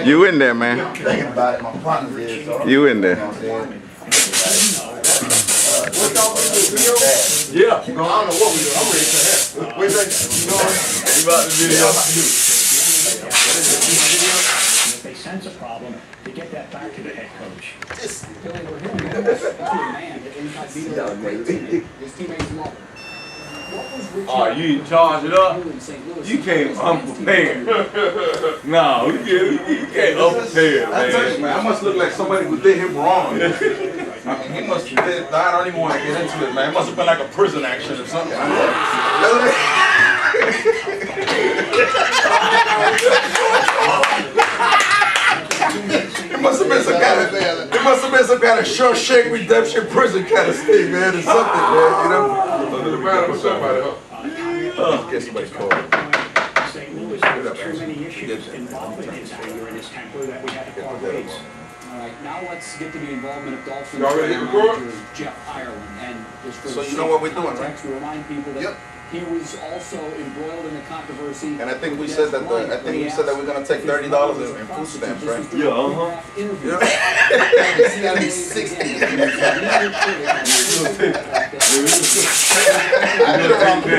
You in there, man. Thinking about it, my partner did. So you in there. Yeah. I don't know what we do. I'm ready to have. Wait a second. You about to video? If they sense a problem, to get that back to the head coach. His teammates love him. Oh, you charge it up? You came unprepared. No, you can't unprepared, man. I tell you, man, I must look like somebody who did him wrong. I mean, he must have did, I don't even want to get into it, man. It must have been like a prison action or something. It must have been some kind of Shawshank Redemption prison kind of thing, man, or something, man, you know? What's up, buddy? Get somebody called. St. Louis has too many issues involving his anger and his temper that we had to part ways. All right, now let's get to the involvement of Dolphins manager Jeff Ireland and his first. So you know what we're doing, right? To remind people that he was also embroiled in the controversy. And I think we said that we're gonna take $30 in food stamps, right? Yeah, See how these 60. I did it wrong. You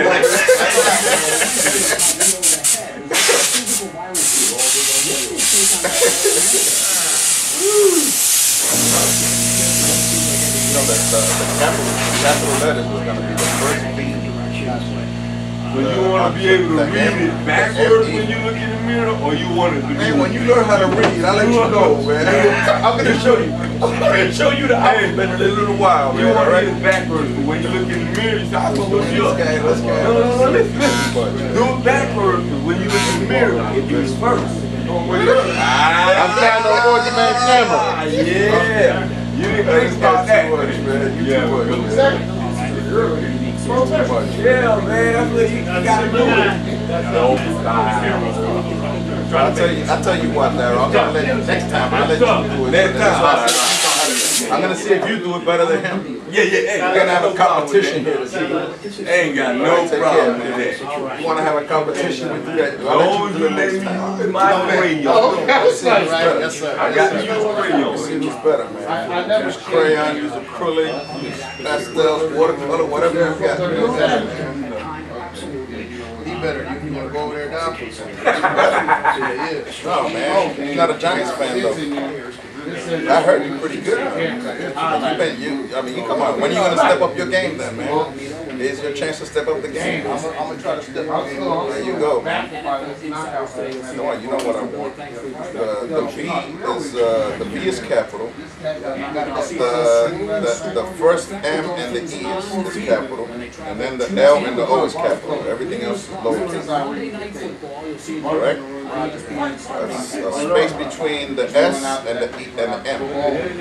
know that the capital letters was gonna be the first beat. So you want to be able to read it backwards when you look in the mirror, or you want it to be... Man, when you learn how to read, I'll let you know, man. I'm going to show you. I'm going to show you the alphabet in a little while, man. You want to read it backwards, but when you look in the mirror, you say, I'm going to look you up. Let's go. No, listen. Do it backwards, because when you look in the mirror, it is first. I'm trying to avoid the man's camera. Yeah. You didn't think about that. Yeah, yeah, man, that's what you gotta do. I'll tell you what, Larry. I'm gonna let you next time. I'll let you do it. Next time. I'm gonna see if you do it better than him. Yeah. We're gonna have a competition here to see. Ain't got no problem with that. You wanna have a competition with you? I'll let you do it next time. My radio. Yes, sir. I got to use radio. See who's better, man. Use crayon, use acrylic, use pastels, watercolor, whatever you got. He better. You want to go over there now? No, man. He's not a Giants fan, though. I heard you pretty good. I mean, come on. When are you going to step up your game then, man? Here's your chance to step up the game. I'm going to try to step up. There you go, man. You know what I want. The B is capital. The first M and the E is capital. And then the L and the O is capital. Everything else is lowercase. Correct? A space between the S and the E and the M.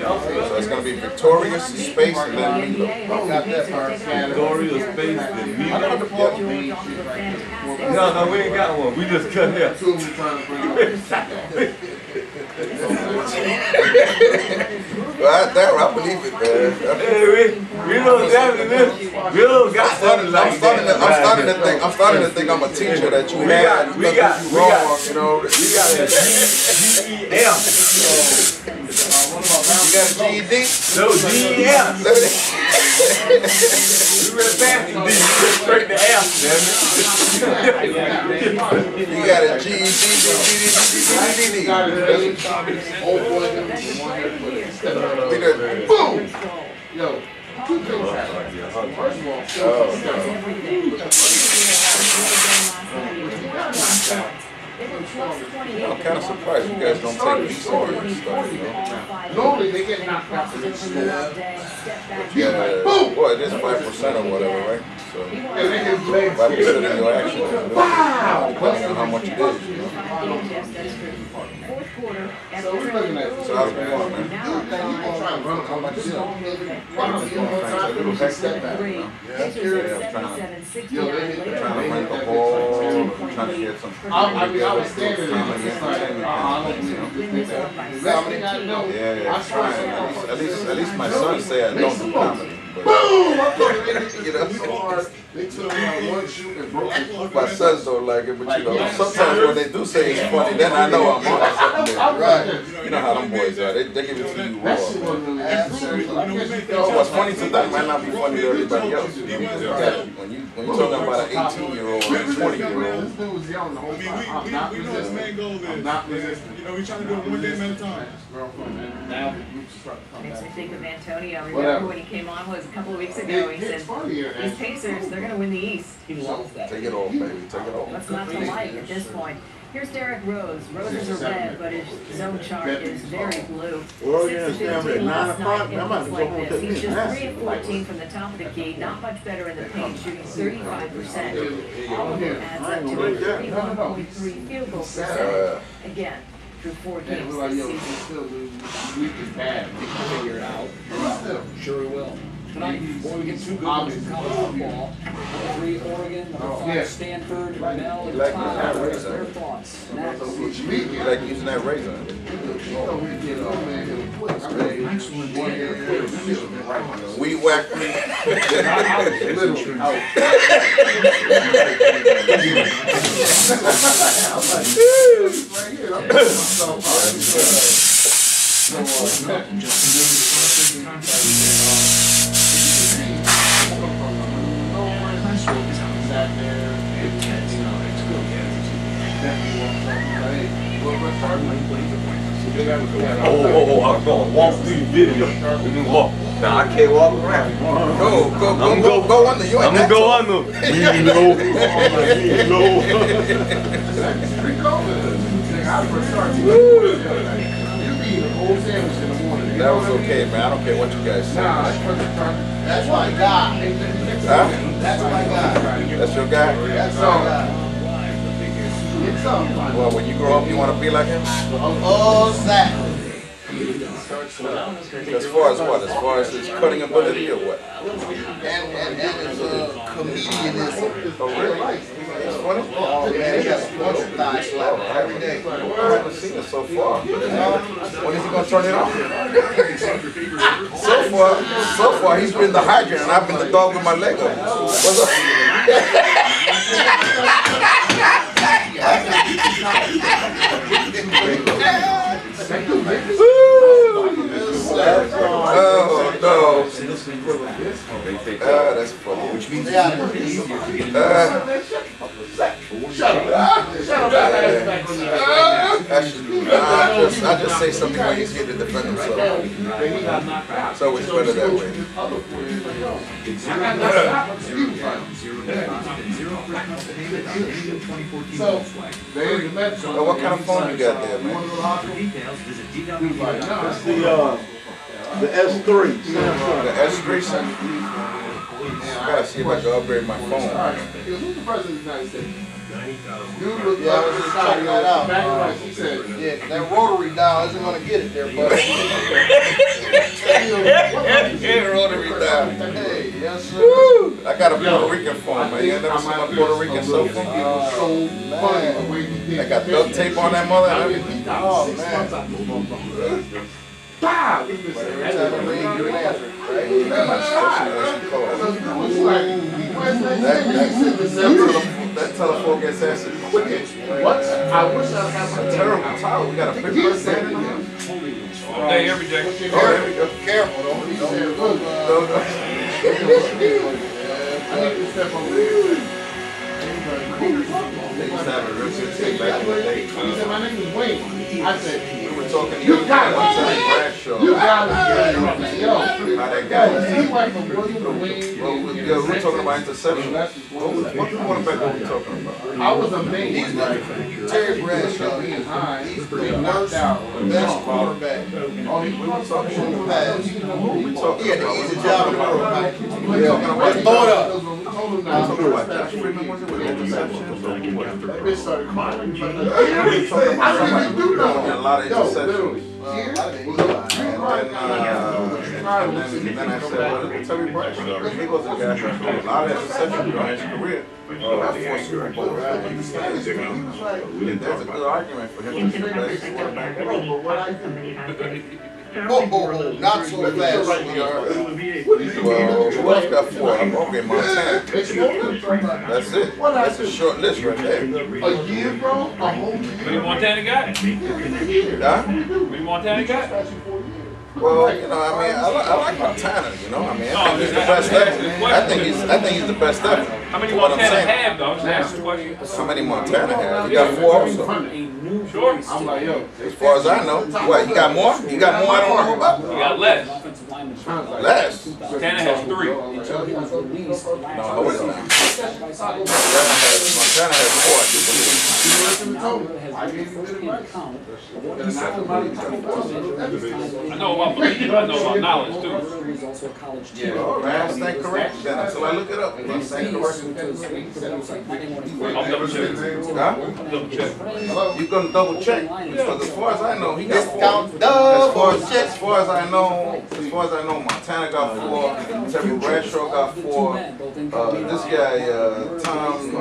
So it's going to be Victorious space and then MEeLOw. Victorious space and MEeLOw. No, we ain't got one. We just cut here. I believe it, man. MEeLOw got something like I'm starting to think I'm a teacher that you had. We got you know. We got a GEM. You got a GED? No, GEM. We really fast to D. Straight to F, You got a GED, boom! Yo. I'm kind of surprised you guys don't take these stories and stuff, you know. Normally they get knocked out. Yeah, boy, it is 5% or whatever, right? So 5% of your action, depending on how much it is, you know. So we're looking at. So how's it going, man? Trying to rent the ball, trying to get some. I was standing there. Yeah, I'm trying. At least my son say I don't do comedy. Boom! My sons don't like it, but you know, sometimes when they do say it's funny, then I know I'm on. know how them boys are. They give it to you raw. So what's funny to them might not be funny to everybody else. When you're talking about an 18-year-old and a 20-year-old. We know this main goal is. You know, we're trying to do it one day at a time. Makes me think of Antonio. Remember when he came on was a couple of weeks ago. He said, "These Pacers, they're going to win the East." He loves that. Take it off, baby. Take it off. What's not to like at this point? Here's Derrick Rose. Roses are red, but his zone chart is very blue. 6-15 last night, and it looks like this. He's just 3 of 14 from the top of the key. Not much better in the paint, shooting 35%. All of it adds up to a 31.3 field goal percentage. Again, through 4 games this season. Figure it out. Sure he will. Tonight, before we get too good with college football, number 3 Oregon, number 5 Stanford, Mel, and Todd raise their thoughts. Next. You like using that razor? Weed whack me. I'm gonna walk through the video. We can walk. Now I can't walk around. Go under. You ain't I'm gonna go under. That was okay, man. I don't care what you guys say. That's my guy. Huh? That's my guy. That's your guy? That's my guy. Well, when you grow up, you want to be like him? Oh, Zach. As far as what? As far as his cutting ability or what? And his comedianism. Oh, really? He's funny? Oh, man, he got a bunch of thigh slap every day. I haven't seen it so far. When is he going to turn it on? So far, he's been the hydrant and I've been the dog with my leg up. What's up? Oh no! That's funny. Which means I just say something when he's here to defend himself. It's always better that way. So, what kind of phone you got there, man? The S3. The S3, son? I gotta see if I can upgrade my phone. Yeah, I was just checking that out. Yeah, that rotary dial isn't going to get it there, buddy. Rotary dial. Hey, yes, sir. Woo! I got a Puerto Rican phone, man. You ain't never seen my Puerto Rican cell phone? I got duct tape on that mother and everything. Oh, man. That telephone gets answered. What? I wish I had a terrible towel. We got a big person in here. Day every day. Oh, there we go. Careful, They used to have a real good tape back in the day. He said, my name is Wayne. I said, We were talking to you got it. Bradshaw. You got it. Yo, How that guy was. he went from William to Wayne. Well, we were talking about interception. What quarterback were we talking about? I was amazed. Terry Bradshaw, Being high, he's the being worst, knocked out. best quarterback. Oh, he was talking In the past. He had the easy job in the world, man. Let's blow it up. talking about Josh Freeman, was it, with interceptions or what? That bitch started crying. We were talking about somebody who a lot of interceptions. And then I said, well, Terry Bradshaw, he was a guy who threw a lot of interceptions during his career. He got 4 Super Bowls. There's a good argument for him to be the best quarterback ever. Oh, not so fast, sweetheart. Well, who else got 4? Okay, Montana. That's it. That's a short list right there. A year, bro? A whole year? Many Montana got? Huh? Many Montana got? Well, you know, I mean, I like Montana, you know. I mean, I think he's the best ever. I think he's the best ever. How many For what I'm Montana saying. have, though? I'm just asking the question. How many Montana have? He got 4 also. Sure. As far as I know. What, he got more? He got more I don't know about? You got less. Less. Montana has 3. No, it's not. Montana has 4, I do believe. I know about belief, I know about knowledge, too. Oh, man, I stand correct then until I look it up. I stand correct. I'll double check. Huh? Double check. You gonna double check? Because as far as I know, he got 4. Discount double check. As far as I know, Montana got 4. Terry Bradshaw got 4. This guy, Tom,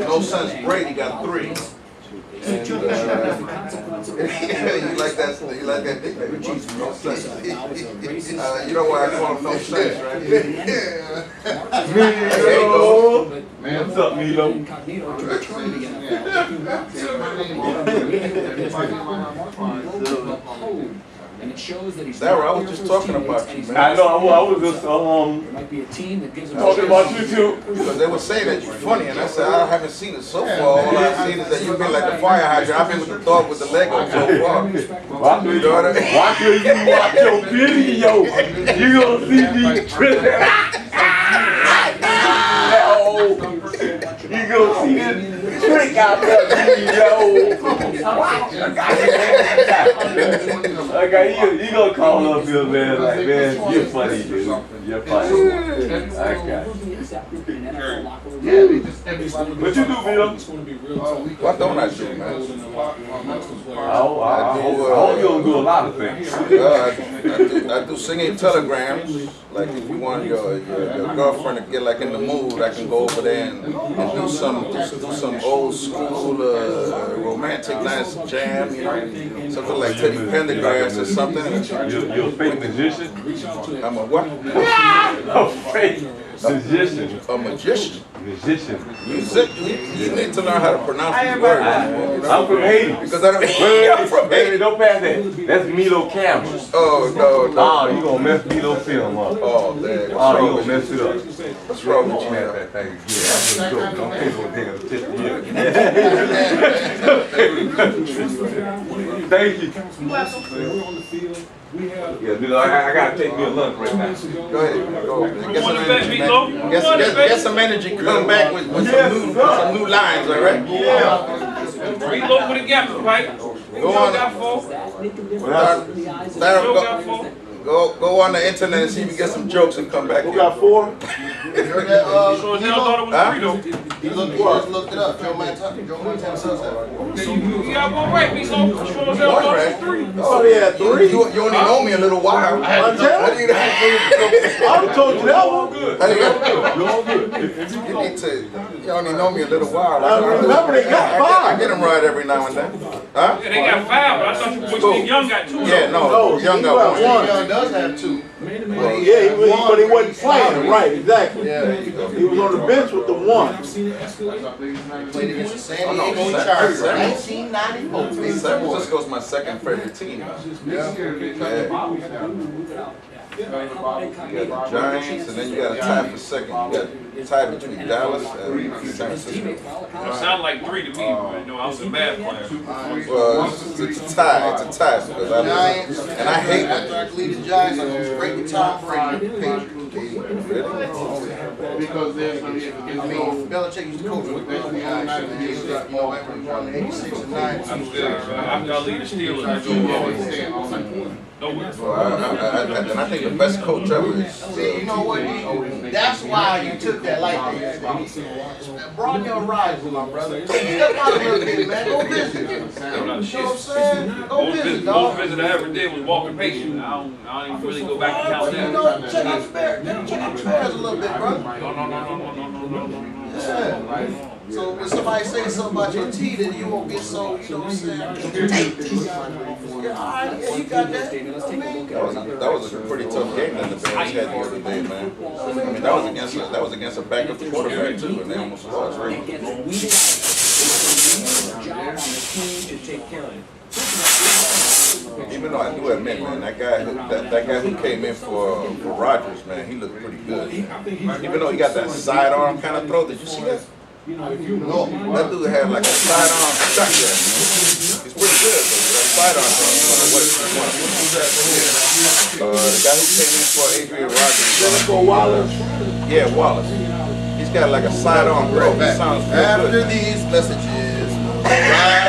No Sense Brady got 3. And, you like that? You like that nickname? No Sense. You know why I call him No Sense, right? MEeLOw. What's up, MEeLOw? And it shows that he's Sarah, I was just talking about you, man. I know. I was just There might be a team that gives him talking about you too. Because they were saying that you're funny, and I said, I haven't seen it so far. All I've seen is that you've been like a fire hydrant. I've been with the dog with the Lego so far. Watch till you watch your video. You gonna see me tripping. You gonna see this trick out there, video. Okay, you gonna call up here, man, like, man, you're funny, dude. You're funny. Okay. What you do, MEeLOw? What don't I do, man? I hope you don't do a lot of things. I do singing telegrams. Like if you want your girlfriend to get like in the mood, I can go over there and do some old school romantic nice jam, you know, something like Teddy Pendergrass or something. You're a fake magician? I'm a what? A fake magician. A magician. Musician. You need to learn how to pronounce these words. I'm from Haiti. Because I don't. I'm from Haiti. Don't pass that. That's MEeLOw camera. Oh no. Oh, you gonna mess MEeLOw film up. Oh, man. Oh, you gonna mess it up. What's wrong with you? That thing. Yeah, that's a joke. Don't people think of the tip here. Thank you. Yeah, dude, I gotta take me a lunch right now. Go ahead. Go. Get some energy, man. Get some energy. Come back with some new lines, all right? MEeLOw with a gap, right? Go on. Go on the internet and see if you get some jokes and come back. Who got 4? You heard that? Sure as hell thought it was 3, though. You looked it up. Joe Montana says that. You got 1 right, MEeLOw. Sure as hell thought it was 3. Oh, yeah, 3. You only know me a little while. I told you that one. Good. You only know me a little while. I remember they got 5. I get them right every now and then. Huh? Yeah, they got 5, but I thought you Young got 2. Yeah, no, Young got 1. Young does have 2. Yeah, but he wasn't playing. Right, exactly. Yeah. He was on the bench with the 1. Played against the San Diego Chargers, 1994. San Francisco's my second favorite team. You got the Giants, and then you got a tie for second. You got a tie between Dallas and San Francisco. It sounded like 3 to me, but you know, I was a bad player. Well, it's a tie. It's a tie because Giants, and I hate after I leave the Giants, I'm going straight to Tom Brady. Because there's going to be I mean, Belichick used to coach with the Giants, and he was like, you know, after he won the 86 and 9. I'm still, after I leave the Steelers, I go nowhere. and I think the best coach ever is. See, you know what? That's why you took that like that. Broaden your horizon, my brother. Step out a little bit, man. Go visit. You know what I'm saying? Go visit, dog. Most visit I ever did was walking patient. I don't even really go back and count You that. know, check out the Bears. Check out the Bears a little bit, brother. No. Yeah. So when somebody says something about your teeth, then you won't get so, you know what I'm saying? Yeah, all right, yeah, you got that. I mean, That was a pretty tough game that the Bears had the other day, man. I mean, that was against a backup quarterback too, and they almost lost, right? Even though I do admit, man, that guy who came in for Rodgers, man, he looked pretty good. Even though he got that sidearm kind of throw, did you see that? No, that dude had like a sidearm shotgun. It's pretty good, but that sidearm throw, the guy who came in for Adrian Rodgers. For Wallace? Yeah, Wallace. He's got like a sidearm throw. He sounds real After good. these messages, right back.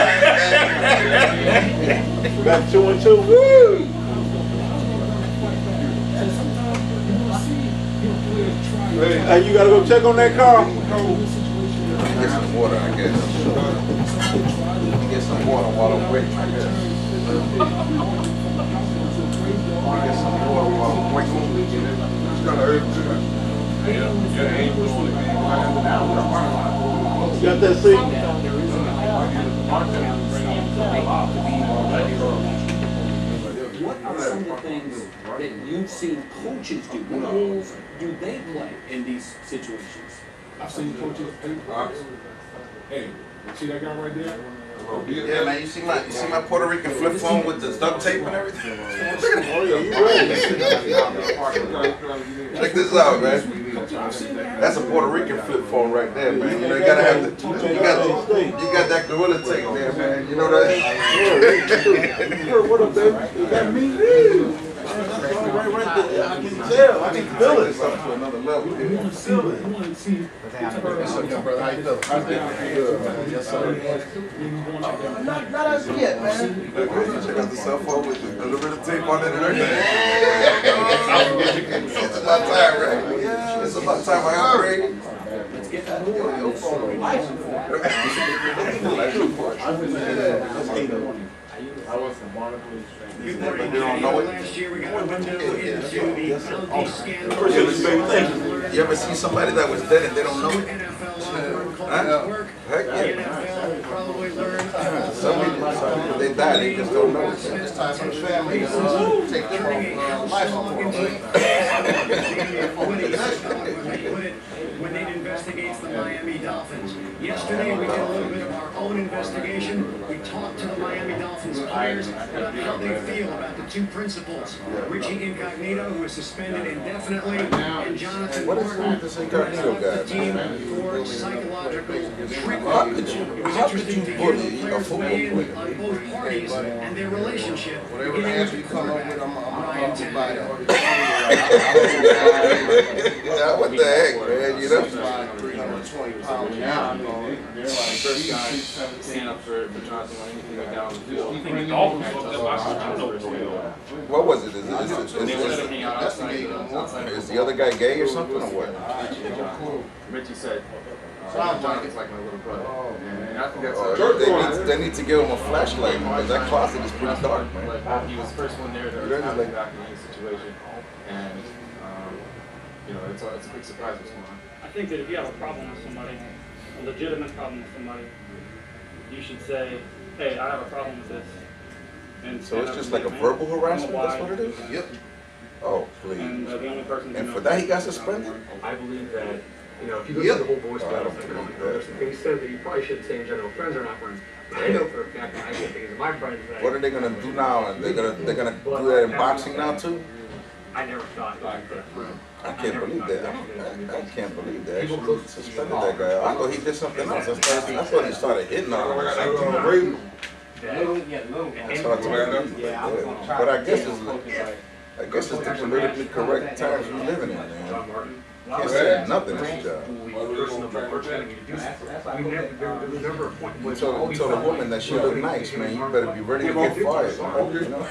We got 2 and 2. Woo! Hey, you gotta go check on that car. Get some water, I guess. Get some water while I'm waiting, I guess. Get some water while I'm waiting. It's kind of early. You got that seat? What are some of the things that you've seen coaches do? What roles do they play in these situations? I've seen coaches take box. Hey, see that guy right there? Yeah, man, you see my Puerto Rican flip phone with the duct tape and everything? Check this out, man. That's a Puerto Rican flip phone right there, man. You know, you gotta have you got that gorilla tape there, man. You know that? What up, baby? You got me? Right there. I can tell. I can feel it. Up to another level. I want to see. Brother, how you feel? Yes, sir. Not as yet, man. Check out the cell phone with a little bit of tape on it and everything. It's about time, right? It's about time I upgrade. Let's get that more. They don't know it. Last year we got a window into the LD scandal. You ever see somebody that was dead and they don't know it? NFL Huh? work. Heck The yeah. NFL will probably learn. Some people, they die, they just don't know it. It's time for the family to take them off life support. When it investigates the Miami Dolphins. Yesterday we did a little bit of our own investigation. We talked to the Miami Dolphins players about how they feel about the two principals, Richie Incognito, who is suspended indefinitely, and Jonathan What is wrong with this Incognito the guy, team man? for psychological treatment. How could It was you interesting to hear bully the a players football weigh in player? on both parties and their relationship. Whatever beginning answer with you come up with, I'm Ryan provide Tannehill. Yeah, what the heck, man, you know? 320 pounds now. Stand up for Johnson or anything like that on the field. I think the Dolphins fucked up. I don't know what's going on. What was it? They were letting out outside. Is the other guy gay or something or what? Richie said, Sounds like it's like my little brother. And I think that's They need to give him a flashlight because that closet is pretty dark, man. But he was the first one there to attack him back in any situation. And, it's a big surprise what's going on. I think that if you have a problem with somebody, a legitimate problem with somebody, you should say, hey, I have a problem with this. And So it's just like a verbal harassment, that's what it is? Yep. Oh, please. And the only person And for that he got suspended? I believe that, if you look at the whole voice battle, he said that you probably shouldn't say in general, friends are not friends. I know for a fact that I get things, my friends. What are they gonna do now? They're gonna do that in boxing now too? I never thought that. I can't believe that. I can't believe they actually suspended that guy. I thought he did something else. I thought he started hitting on him or something. That's hard to remember. But I guess it's the politically correct times we're living in, man. Can't say nothing in this job. You told a woman that she looked nice, man. You better be ready to get fired. You know?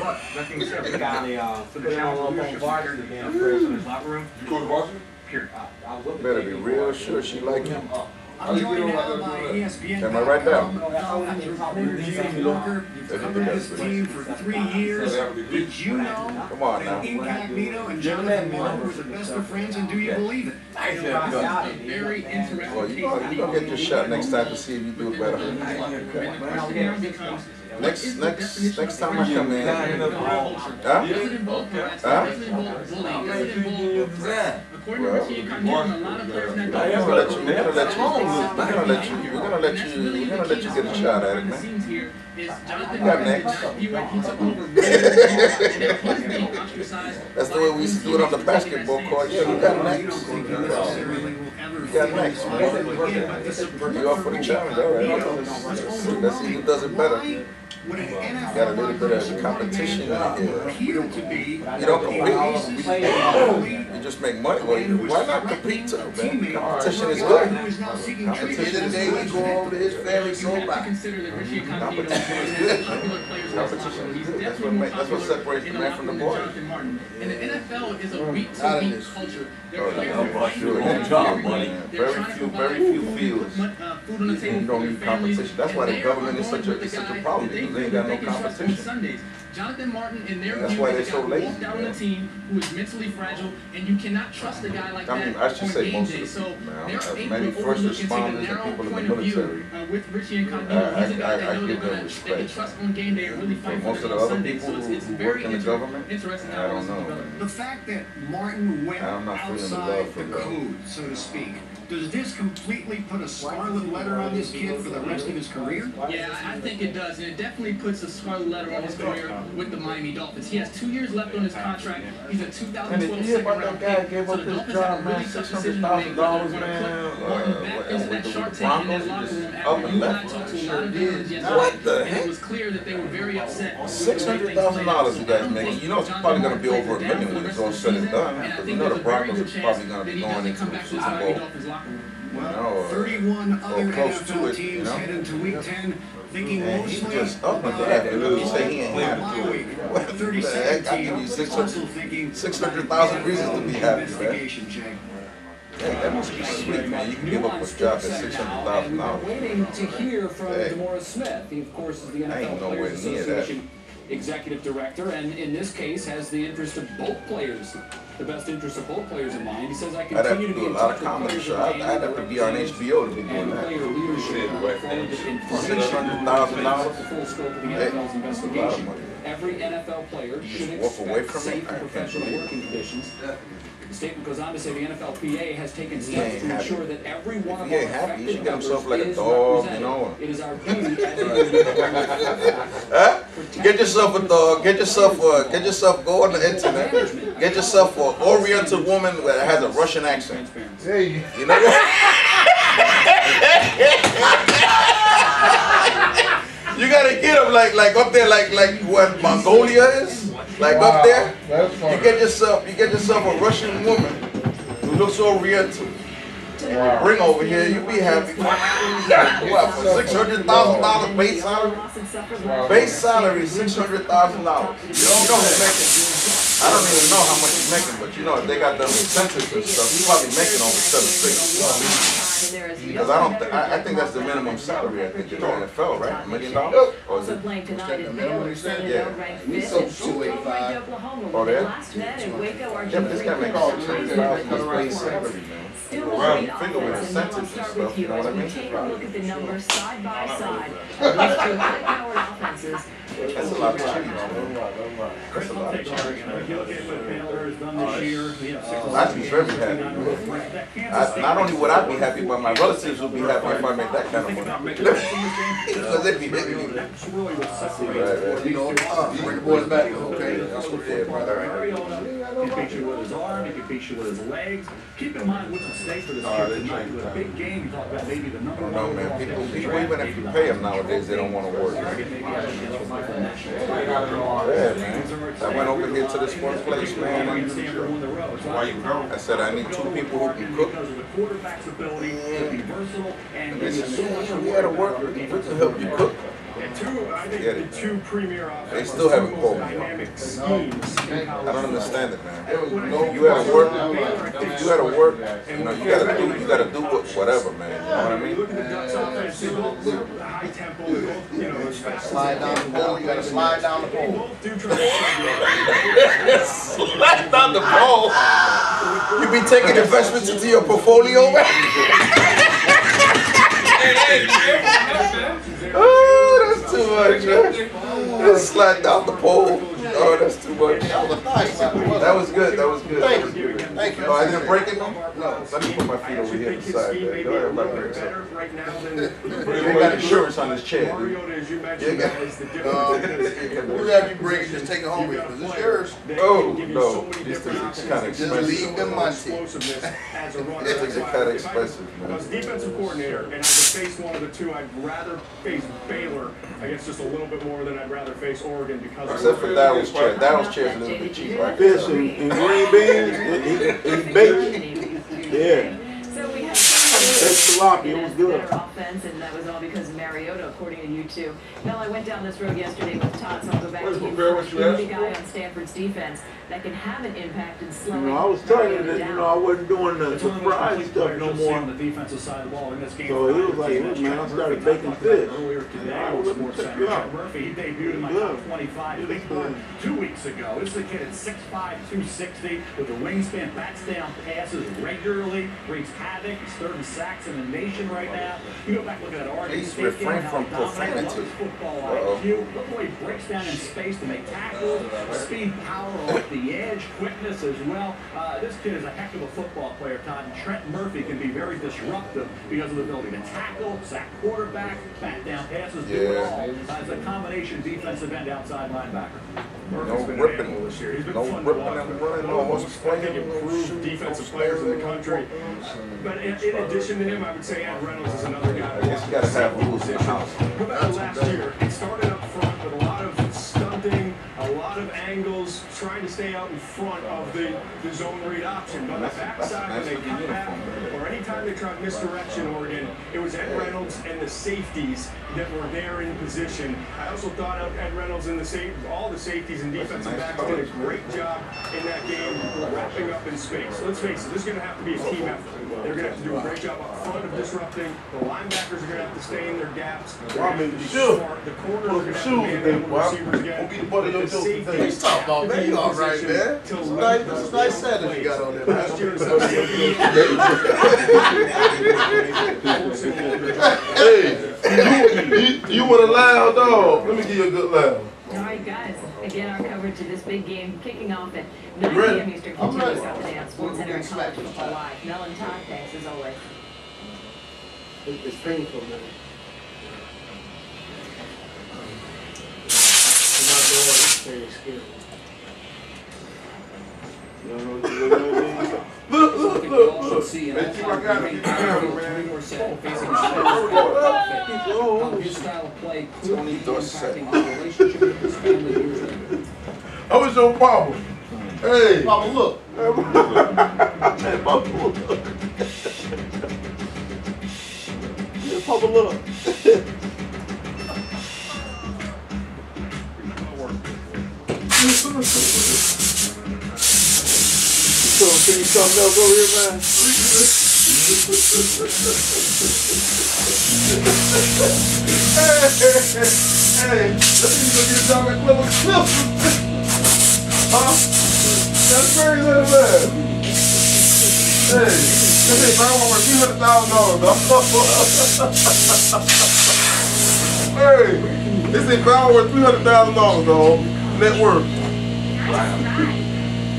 Better be real sure she like him. I'm joined now by ESPN. Am I right now? Dolphins reporter Jamie Walker. You've covered this team for 3 years. Did you know Come on that now. Incognito and Jonathan Miller were the best of friends, and do you believe it? Very interesting. Well, you gonna get your shot next time to see if you do better. The question becomes, Next time I come in. Huh? Huh? According to Richie and Carmelo, a lot of players in that We're gonna let you get a shot at it, man. You got next. That's the way we used to do it on the basketball court. Yeah, you got next. You got next, man. You up for the challenge, all right. Let's see who does it better. Got a little bit of competition in here. You don't compete. You just make money. Well, why not compete too, man? Competition is good. Competition is good. He go over to his family so back. Competition is good. Competition is good. That's what separates the man from the boy. And the NFL is a week-to-week culture. Very few fields. You don't need competition. That's why the government is such a problem. They ain't got no competition. Jonathan Martin, in their That's view, why they're so lazy. walked out on a team who is mentally fragile, and you cannot trust a guy like that I should on say game most day. of So the they're many able to first overlook and take a responders and narrow people in point the of view military. with Richie and Carmelo. He's a guy that knows give them they can respect. trust on game day and really fight for Most of it the on other Sunday. people So it's who very work in the government, interesting I how don't it's know. developed. The fact that Martin went I'm not feeling the love outside for the love. code, so to speak, does this completely put a scarlet letter on this kid for the rest of his career? Yeah, I think it does, and it definitely puts a scarlet letter on his career with the Miami Dolphins. He has 2 years left on his contract. He's a 2012 second-round pick. So the Dolphins have a really tough decision to make. Whether they're going to put Martin back into that Shark Tank in that locker room after you and I talked to a lot of veterans yesterday, and it was clear that they were very upset. $600,000 you guys make. You know it's probably going to be over $1 million when it's all said and done. Because you know the Broncos are probably going to be going into the Super Bowl. Well, 31 other close to NFL it, teams you know? head into Week 10 thinking And he's mostly just up about and down. And you say he ain't bye happy. week. What the 37 heck? I give you teams also thinking 600,000 reasons to be happy, man. investigation check. Hey, that must be sweet, man. You can give up a job at $600,000. Waiting to hear from Hey. DeMaurice Smith. He, of course, is the I ain't NFL nowhere Players near that. Association executive director, and in this case has the interest of both players, the best interest of both players in mind. He says, I I'd have continue to to be do a in lot touch of with comedy players shows. in I'd Miami have to be on HBO to be doing and that. player leadership in front of the $600,000. full scope of the Hey, NFL's that's a lot of investigation. money. Every NFL player You should just walk away expect from it? safe I and can't professional believe it. working conditions. The statement goes on to say the NFLPA has taken He steps ain't to happy. ensure that every one If of he our ain't happy, he affected should get himself members like a is dog, you represented. know. It is our duty as Huh? Get yourself a dog. Get yourself go on the internet. Get yourself an Oriental woman that has a Russian accent. Hey, You know that? You gotta get them like up there like what Mongolia is, like up there. that's You funny. get yourself a Russian woman who looks Oriental. Bring over here, you be happy. What, for $600,000 base salary? Base salary is $600,000. You know who's making? I don't even know how much he's making, but you know if they got them incentives and stuff, he's probably making over 7 figures. Because I think that's the minimum salary I think in the NFL, right? $1 million? Or is Also it? playing tonight is Baylor, Senator, ranked fifth, and ranked Oklahoma. Oh, The there? last men in Waco, Yeah, but this Argentina, guy makes finished $600,000 base performance. salary, man. Still Well, a great figure with offense, and I'll incentives and start stuff, with you you know as what I we mean? take a look at the numbers side by side. These two high-powered offenses. That's a lot of cheese, man. That's a lot of cheese. I'd be very happy. Not only would I be happy, but my relatives would be happy if I made that kind of money. Because they'd be hitting me. Right. You know, you bring the boys back, okay? That's what they're He can beat you with his arm, he can beat you with his legs. Keep in mind what's at stake for this kid tonight. With a big game, you talk about maybe the number one. No, man. People, even if you pay them nowadays, they don't want to work. Yeah, man. I went over here to this one place, man. I said, I need 2 people who can cook. And they said, man, we had to work. We can help you cook. They still haven't called me. I don't understand it, man. You had to work. If you had to work, you know, you gotta do whatever, man. You know what I mean? Slide down the pole, you gotta slide down the pole. Slide down the pole. You be taking investments into your portfolio, man. Oh, that's too much, man. Just sliding down the pole. Oh, that's too much. That was nice. That was good. That was good. Thank you. Thank you. Oh, I didn't break it, man? No. Let me put my feet over here to the side, man. Go ahead, let me break something. You got insurance on this chair. Who have you bring it? Just take it home with you. Because it's yours. Oh, no. These things are kind of Just leave expensive. them money. These things are kind of expensive, I was man. defensive coordinator, and I could face one of the two. I'd rather face Baylor, I guess, just a little bit more than I'd rather face Oregon because Except for Daryl's chair. Daryl's chair is a little bit cheaper. I Fish guess. and green beans and bacon. Yeah. So we had That's tilapia. It was good. better offense, and that was all because of Mariota, according to you two. Now, I went down this road yesterday with Todd, so I'll go back to you. He's the guy on Stanford's defense that can have an impact in slowing I was telling you that, Mariota I wasn't doing the surprise stuff no more. On the defensive side of the ball in this game. So it was like, look, man, I started baking fish. Earlier today I on was Sports check Center. you out. Murphy, he debuted in my top 25 in Pittsburgh 2 weeks ago. This is a kid at 6'5", 260 with a wingspan, bats down passes regularly, wreaks havoc. He's third in sacks in the nation right now. You go back and look at that Oregon Please State game, refrain how from dominant profanity. his football Uh-oh. IQ. Look the way he breaks down in space to make tackles, speed, power off the edge, quickness as well. This kid is a heck of a football player, Todd. And Trent Murphy can be very disruptive because of the ability to tackle, sack quarterback, back down passes, do it all. As a combination defensive end outside linebacker. No Murphy's been an ripping. animal this year. He's been No fun to ripping watch. and running. One No of the most most, I think, improved defensive players in the country. But in addition to him, I would say Ed Reynolds is another guy. I guess you gotta have rules in the house. Go back to last year. It started up front with a lot of stunting, a lot of angles, trying to stay out in front of the zone read option. But on the backside, when they cut back, or anytime they tried misdirection, Oregon, it was Ed Reynolds and the safeties that were there in position. I also thought Ed Reynolds and all the safeties and defensive backs did a great job in that game, wrapping up in space. Let's face it, this is going to have to be a team effort. They're going to have to do a great job up front of disrupting. The linebackers are going to have to stay in their gaps. They're going to have to be smart. The corners are going to have to man down the receivers again. The safeties He's talking about, man, you all right, man. It's a nice sandwich you got on there, man. Last year, Hey, you want a loud dog? Let me give you a good loud. All right, guys. Again, our coverage of this big game kicking off at 9 p.m. Eastern continues out today on Sports Center and College Football Live. Mel and Todd, thanks as always. It's painful, man. Look. See an all-time great facing his style of play could be impacting the relationship with his family usually. I was your papa. Hey. Papa, look. Hey, Papa, look. Yeah, Papa, look. So, can you something else over here, man? Hey, let me go get a job at Klever Klippers. Huh? That's very little man. Hey, this ain't my one worth $300,000, dog. Hey, this ain't my one worth $300,000, dog. Net worth.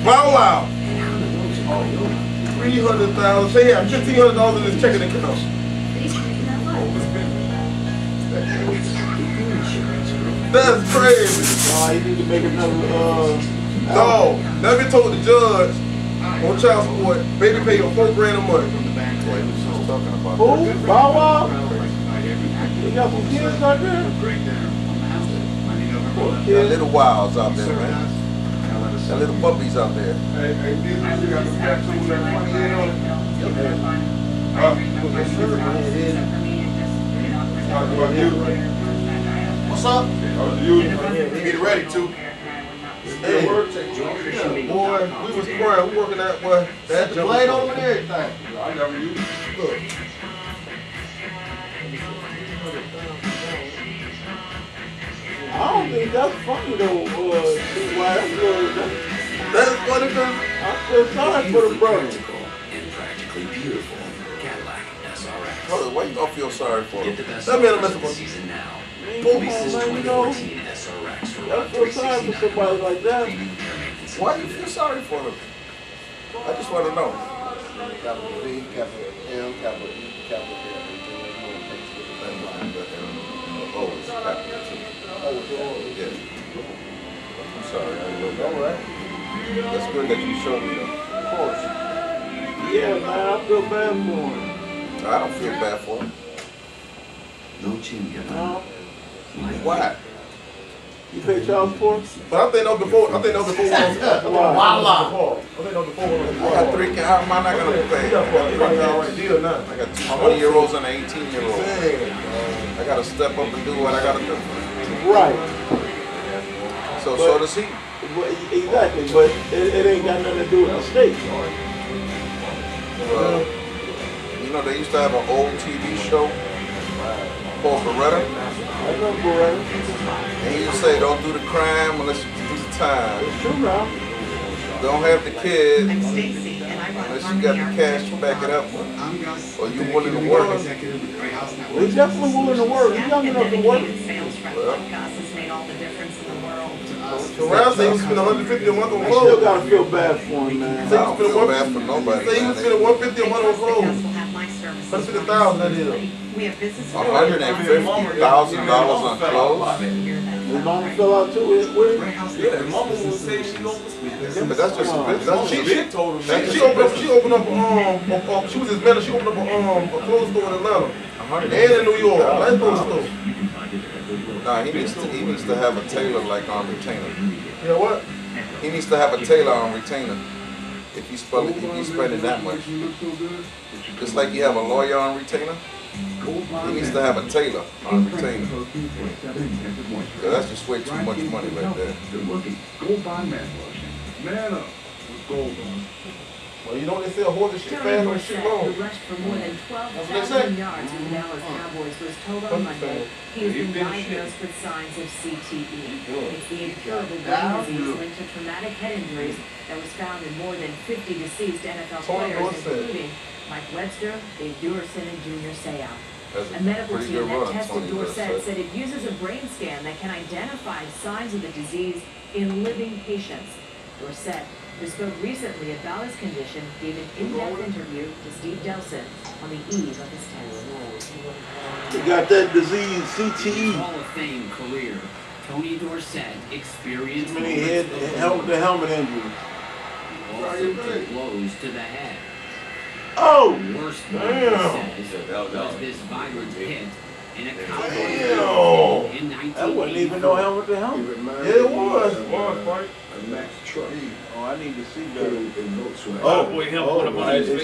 Wow. 300,000. They have $1,500 in this checking account. That's crazy. You need to make another. No, never told the judge on child support. Baby pay him $4,000 a month. Who? Bow Wow? You got some kids out there? There are little wilds out there, man. There are little puppies out there. Hey, Diezel, you got the tattoo with that funny head on it? What's up? Get ready to. Hey, boy, we was crying. We working that, boy. Set the blade on and everything. I never used it. Look. I don't think that's funny though, why that's funny because I feel sorry for the brother. And practically beautiful Cadillac SRX. Why you don't feel sorry for him? Get the best That man a offers of miserable. the season now Man, you know, I feel sorry for somebody like that. Why do you feel sorry for them? I just want to know. Capital V, capital M, capital E, capital Oh, it's capital too. Yeah. I'm sorry. I didn't know that. All right. That's good that you showed me though. Of course. Yeah, man, I feel bad for him. I don't feel bad for him. No. Why? You pay child support? But I think that was before. I think that was before. I got 3 kids. How am I not going to pay? I got 2 20-year-olds and an 18-year-old. I got to step up and do what I got to do. Right. So does he. Exactly, but it ain't got nothing to do with the state. You know, they used to have an old TV show called Beretta. I know Beretta. And he used to say, don't do the crime unless you do the time. It's true now. Don't have the kid unless you got the cash to back it up. Or you willing to work. He's definitely willing to work. He's young enough to work. So Ralph said he was spending $150 a month on I clothes. still gotta feel bad for him, man. I don't feel bad for nobody. He was spending $150 a month on clothes. $150,000 that is. $150,000 on clothes. His mama fell out too. Yeah, mama will say she don't. Yeah, but that's just a business. She told him. She opened up she was his manager. She opened up a clothes store in Atlanta and in New York. Nice clothes store. Nah, he needs to have a tailor like on retainer. You know what? He needs to have a tailor on retainer. If he's spending that much. Just like you have a lawyer on retainer, he needs to have a tailor on retainer. Yeah, that's just way too much money right there. Gold bond man lotion. Man up with gold bond. Well, you know they say a horse is shit fast on shit long. Who rushed for more than 12,000 yards with the Dallas Cowboys was told on Monday he has been diagnosed with signs of CTE. It's the incurable brain disease linked to traumatic head injuries that was found in more than 50 deceased NFL players, including Mike Webster, Dave Duerson, and Junior Seau. A medical team that tested Dorsett said it uses a brain scan that can identify signs of the disease in living patients. Dorsett, who spoke recently about his condition, gave an in-depth interview to Steve Delson on the eve of his test. He got that disease, CTE. Hall of Fame career, Tony Dorsett experienced Many helmet injuries. also took blows to the head. Oh! The worst one, he says, was this violent hit in a Cowboys in 1980. That wasn't even no helmet to helmet. Yeah, it was. Oh, I need to see that. Oh, it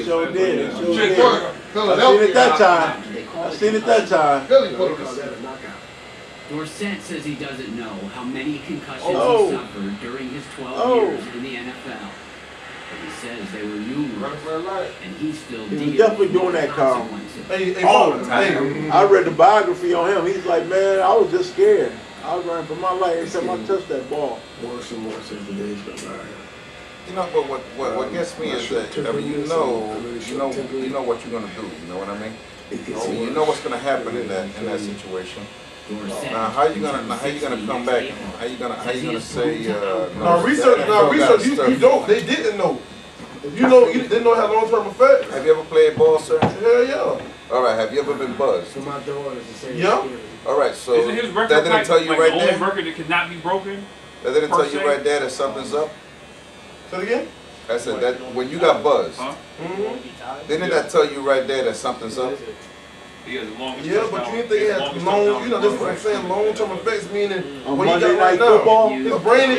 sure did. It sure did. I seen it that time. I seen it that time. Dorsett says he doesn't know how many concussions Oh. he suffered during his 12 years in the NFL. But he says they were numerous, and he's still He was dealing definitely with doing the that, Carl. consequences. All the time. I read the biography on him. He's like, man, I was just scared. I was running for my life every time I touched that ball. Worse and worse as the days go by. You know, but what gets me is that I mean, you know what you're gonna do. You know what I mean? You know what's gonna happen in that situation. Now how you gonna come back? How you gonna say? No, research. You don't. They didn't know. If you know, you didn't know it had long-term effects. Have you ever played ball, sir? Hell yeah. All right. Have you ever been buzzed? Yeah. All right. So Isn't his record that didn't tell you like right the only there. record that cannot be broken? That didn't tell you se? right there that something's up. Say it again. I said that when you got buzzed, didn't that tell you right there that something's up? Yeah, but you didn't think it had long, you know, that's what I'm saying, long-term effects, meaning On what he Monday got right Night now. Football? His brain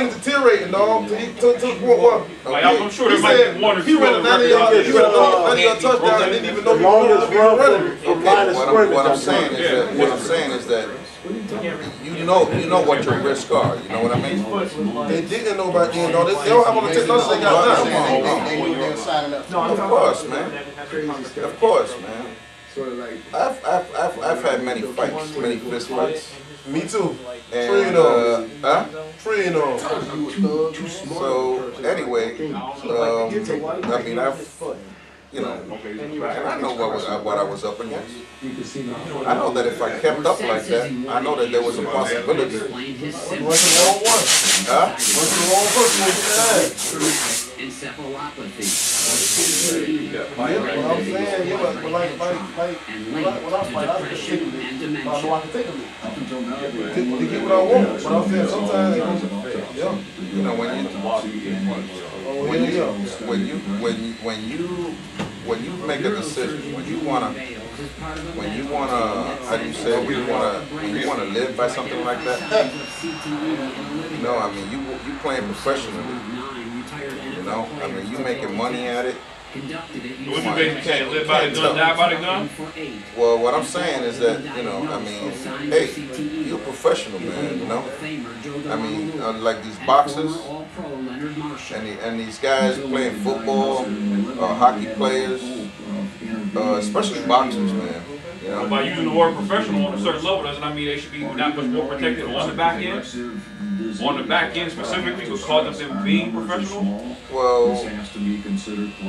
is deteriorating, dog, to the point where Like, I'm sure there might be one or he two ran a other 90-yard touchdown and didn't even know The he was longest run from line of scrimmage. What I'm saying is that you know what your risks are. You know what I mean? They didn't know about then, though. They don't have all the technology they got now. Of course, man. Of course, man. I've had many fights, many fist fights. Me too. And So anyway, I mean you know, and I know what I was up against. I know that if I kept up like that, I know that there was a possibility. What's the wrong one? Huh? What's the wrong person? Encephalopathy. What I'm saying, yeah, but like, what I'm saying, I just think of it. I know I can think of it. To get what I want. But I'm saying sometimes, yeah. You know, when you make a decision, when you wanna, how do you say, when you wanna live by something like that, you know, I mean, you playing professionally, you know, I mean, you making money at it. What you basically saying? Live by the gun, die by the gun? Well, what I'm saying is that, you know, I mean, hey, you're a professional, man, you know? I mean, like these boxers and these guys playing football, hockey players, especially boxers, man. You know? By using the word professional on a certain level doesn't mean they should be that much more protected on the back end? On the back end specifically, because of them being professional? Well,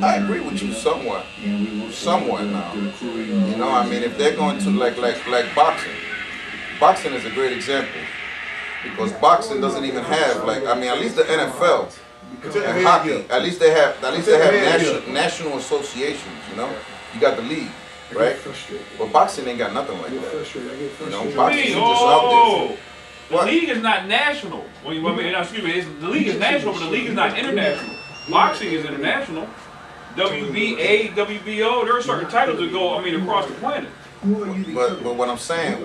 I agree with you somewhat. Somewhat now. You know, I mean, if they're going to like boxing. Boxing is a great example. Because boxing doesn't even have, like, I mean, at least the NFL and hockey, at least they have national associations, you know? You got the league, right? But boxing ain't got nothing like that. You know, boxing is just out there. The league is not national. Excuse me, the league is national, but the league is not international. Boxing is international. WBA, WBO, there are certain titles that go, I mean, across the planet. But what I'm saying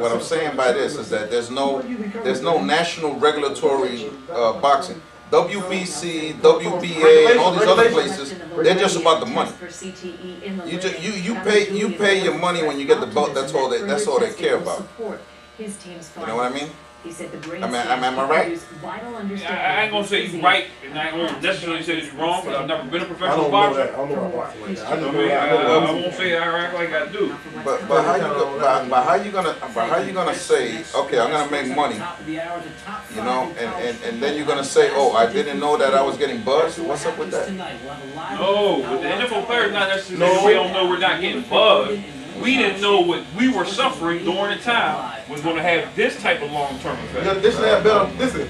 by this is that there's no national regulatory boxing. WBC, WBA, and all these other places, they're just about the money. You pay your money when you get the belt. That's all they care about. You know what I mean? Am I right? I ain't gonna say you're right, and I ain't gonna necessarily say that you're wrong, but I've never been a professional boxer. I don't know about boxing like that. I won't say I act like I do. But how you gonna say, okay, I'm gonna make money, you know, and then you're gonna say, oh, I didn't know that I was getting buzzed? What's up with that? No, but the NFL players not necessarily, we don't know we're not getting buzzed. We didn't know what we were suffering during the time was going to have this type of long-term effect. This is better. Listen.